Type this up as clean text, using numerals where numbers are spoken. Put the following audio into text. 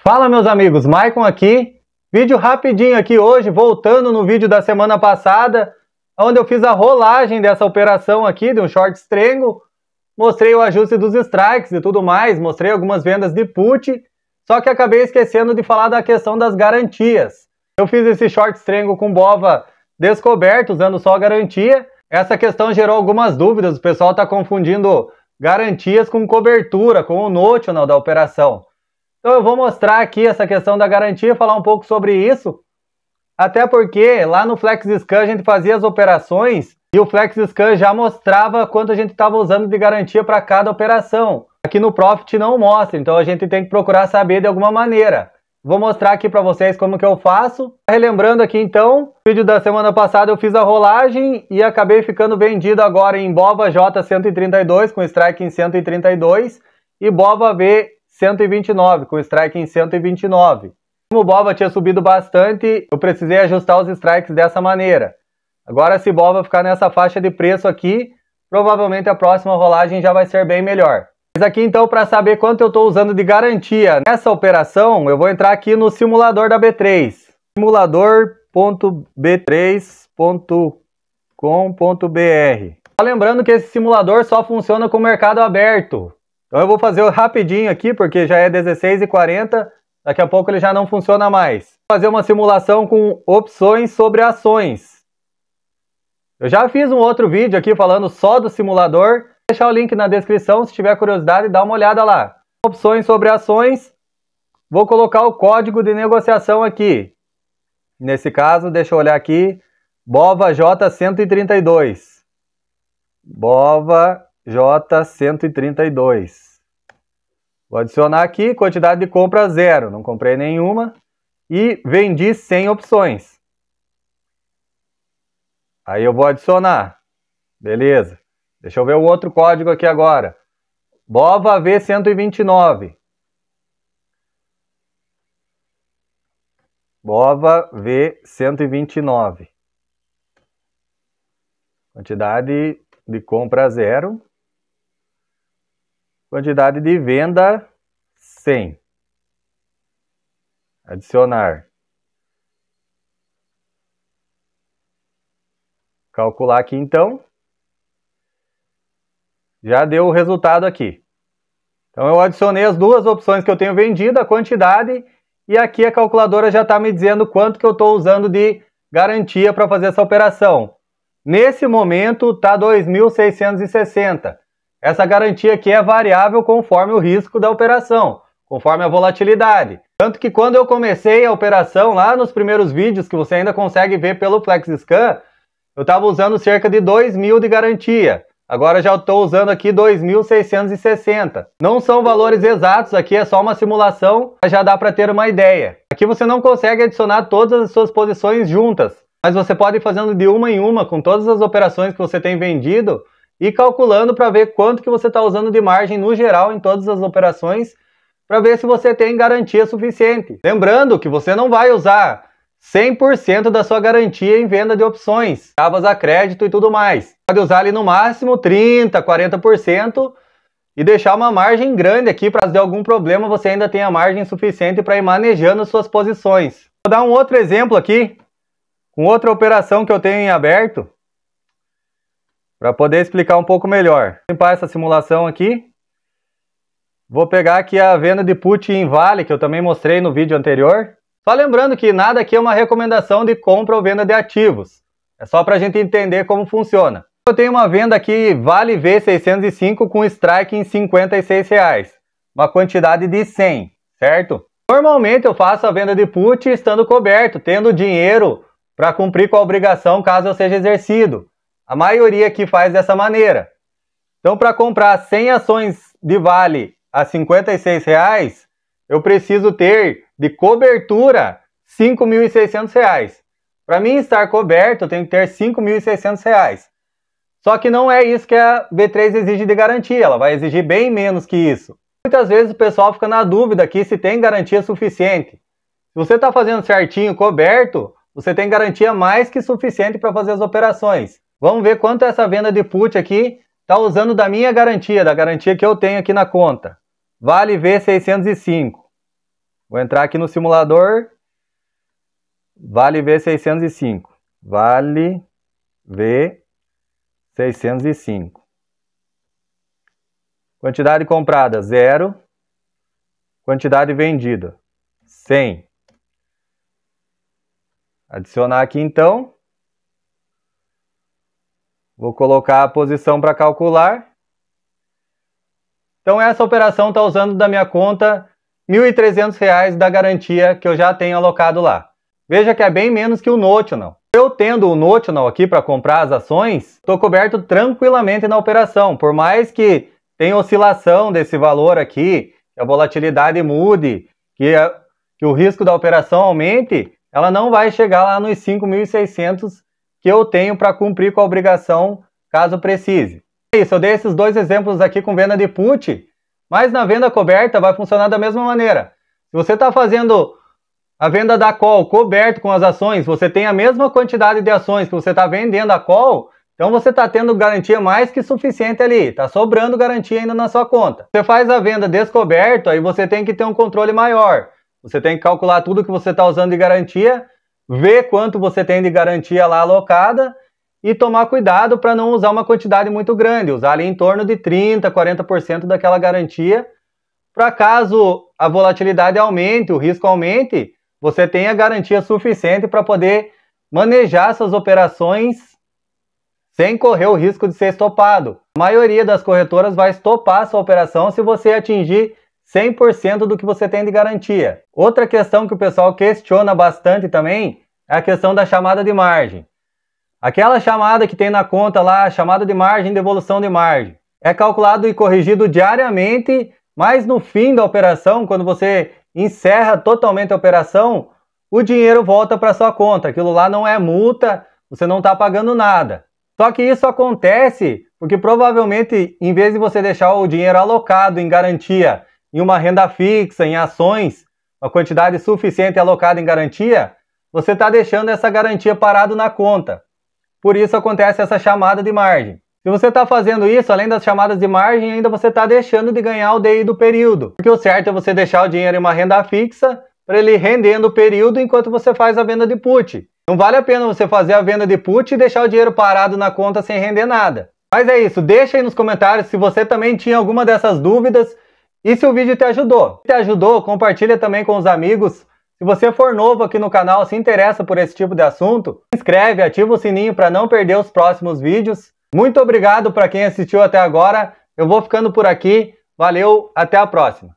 Fala meus amigos, Maicon aqui, vídeo rapidinho aqui hoje, voltando no vídeo da semana passada, onde eu fiz a rolagem dessa operação aqui, de um short strangle, mostrei o ajuste dos strikes e tudo mais, mostrei algumas vendas de put, só que acabei esquecendo de falar da questão das garantias. Eu fiz esse short strangle com BOVA descoberto, usando só a garantia. Essa questão gerou algumas dúvidas, o pessoal está confundindo garantias com cobertura, com o notional da operação. Então eu vou mostrar aqui essa questão da garantia, falar um pouco sobre isso, até porque lá no FlexScan a gente fazia as operações e o FlexScan já mostrava quanto a gente estava usando de garantia para cada operação. Aqui no Profit não mostra, então a gente tem que procurar saber de alguma maneira. Vou mostrar aqui para vocês como que eu faço. Relembrando aqui então, no vídeo da semana passada eu fiz a rolagem e acabei ficando vendido agora em BOVA J132 com strike em 132 e BOVA V 129, com strike em 129. Como o BOVA tinha subido bastante, eu precisei ajustar os strikes dessa maneira. Agora, se o BOVA ficar nessa faixa de preço aqui, provavelmente a próxima rolagem já vai ser bem melhor. Mas aqui então, para saber quanto eu estou usando de garantia nessa operação, eu vou entrar aqui no simulador da B3. simulador.b3.com.br. Lembrando que esse simulador só funciona com o mercado aberto. Então eu vou fazer rapidinho aqui, porque já é 16h40, daqui a pouco ele já não funciona mais. Vou fazer uma simulação com opções sobre ações. Eu já fiz um outro vídeo aqui falando só do simulador. Vou deixar o link na descrição, se tiver curiosidade, dá uma olhada lá. Opções sobre ações, vou colocar o código de negociação aqui. Nesse caso, deixa eu olhar aqui, BOVA J132. BOVA J132. Vou adicionar aqui, quantidade de compra 0, não comprei nenhuma. E vendi 100 opções. Aí eu vou adicionar. Beleza. Deixa eu ver o outro código aqui agora. BOVA V129. BOVA V129. Quantidade de compra 0. Quantidade de venda 100. Adicionar. Calcular aqui então. Já deu o resultado aqui. Então eu adicionei as duas opções que eu tenho vendido, a quantidade, e aqui a calculadora já está me dizendo quanto que eu estou usando de garantia para fazer essa operação. Nesse momento está 2.660. Essa garantia aqui é variável conforme o risco da operação, conforme a volatilidade. Tanto que quando eu comecei a operação, lá nos primeiros vídeos, que você ainda consegue ver pelo FlexScan, eu estava usando cerca de 2.000 de garantia. Agora já estou usando aqui 2.660. Não são valores exatos, aqui é só uma simulação, mas já dá para ter uma ideia. Aqui você não consegue adicionar todas as suas posições juntas, mas você pode ir fazendo de uma em uma com todas as operações que você tem vendido, e calculando para ver quanto que você está usando de margem no geral em todas as operações, para ver se você tem garantia suficiente. Lembrando que você não vai usar 100% da sua garantia em venda de opções, travas a crédito e tudo mais. Pode usar ali no máximo 30%, 40% e deixar uma margem grande aqui para se der algum problema você ainda tenha margem suficiente para ir manejando suas posições. Vou dar um outro exemplo aqui, com outra operação que eu tenho em aberto, para poder explicar um pouco melhor. Vou limpar essa simulação aqui. Vou pegar aqui a venda de put em Vale, que eu também mostrei no vídeo anterior. Só lembrando que nada aqui é uma recomendação de compra ou venda de ativos. É só para a gente entender como funciona. Eu tenho uma venda aqui Vale V605 com strike em R$ 56. Uma quantidade de 100, certo? Normalmente eu faço a venda de put estando coberto, tendo dinheiro para cumprir com a obrigação caso eu seja exercido. A maioria aqui faz dessa maneira. Então, para comprar 100 ações de Vale a R$ 56, eu preciso ter de cobertura R$ 5.600. Para mim estar coberto, eu tenho que ter R$ 5.600. Só que não é isso que a B3 exige de garantia, ela vai exigir bem menos que isso. Muitas vezes o pessoal fica na dúvida aqui se tem garantia suficiente. Se você está fazendo certinho, coberto, você tem garantia mais que suficiente para fazer as operações. Vamos ver quanto essa venda de put aqui está usando da minha garantia, da garantia que eu tenho aqui na conta. Vale V605. Vou entrar aqui no simulador. Vale V605. Vale V605. Quantidade comprada, 0. Quantidade vendida, 100. Adicionar aqui então. Vou colocar a posição para calcular. Então essa operação está usando da minha conta R$ 1.300 da garantia que eu já tenho alocado lá. Veja que é bem menos que o Notional. Eu tendo o Notional aqui para comprar as ações, estou coberto tranquilamente na operação. Por mais que tenha oscilação desse valor aqui, que a volatilidade mude, que o risco da operação aumente, ela não vai chegar lá nos 5.600 que eu tenho para cumprir com a obrigação caso precise. É isso, eu dei esses dois exemplos aqui com venda de put, mas na venda coberta vai funcionar da mesma maneira. Se você está fazendo a venda da call coberto com as ações, você tem a mesma quantidade de ações que você está vendendo a call, então você está tendo garantia mais que suficiente ali, está sobrando garantia ainda na sua conta. Você faz a venda descoberto, aí você tem que ter um controle maior. Você tem que calcular tudo que você está usando de garantia, ver quanto você tem de garantia lá alocada e tomar cuidado para não usar uma quantidade muito grande, usar ali em torno de 30%, 40% daquela garantia, para caso a volatilidade aumente, o risco aumente, você tenha garantia suficiente para poder manejar essas operações sem correr o risco de ser estopado. A maioria das corretoras vai estopar a sua operação se você atingir 100% do que você tem de garantia. Outra questão que o pessoal questiona bastante também é a questão da chamada de margem. Aquela chamada que tem na conta lá, chamada de margem, devolução de margem, é calculado e corrigido diariamente, mas no fim da operação, quando você encerra totalmente a operação, o dinheiro volta para sua conta. Aquilo lá não é multa, você não está pagando nada. Só que isso acontece porque provavelmente, em vez de você deixar o dinheiro alocado em garantia, em uma renda fixa, em ações, uma quantidade suficiente alocada em garantia, você está deixando essa garantia parado na conta. Por isso acontece essa chamada de margem. Se você está fazendo isso, além das chamadas de margem, ainda você está deixando de ganhar o DI do período. Porque o certo é você deixar o dinheiro em uma renda fixa para ele render no período enquanto você faz a venda de put. Não vale a pena você fazer a venda de put e deixar o dinheiro parado na conta sem render nada. Mas é isso, deixa aí nos comentários se você também tinha alguma dessas dúvidas e se o vídeo te ajudou. Se te ajudou, compartilha também com os amigos. Se você for novo aqui no canal, se interessa por esse tipo de assunto, se inscreve, ativa o sininho para não perder os próximos vídeos. Muito obrigado para quem assistiu até agora. Eu vou ficando por aqui. Valeu, até a próxima.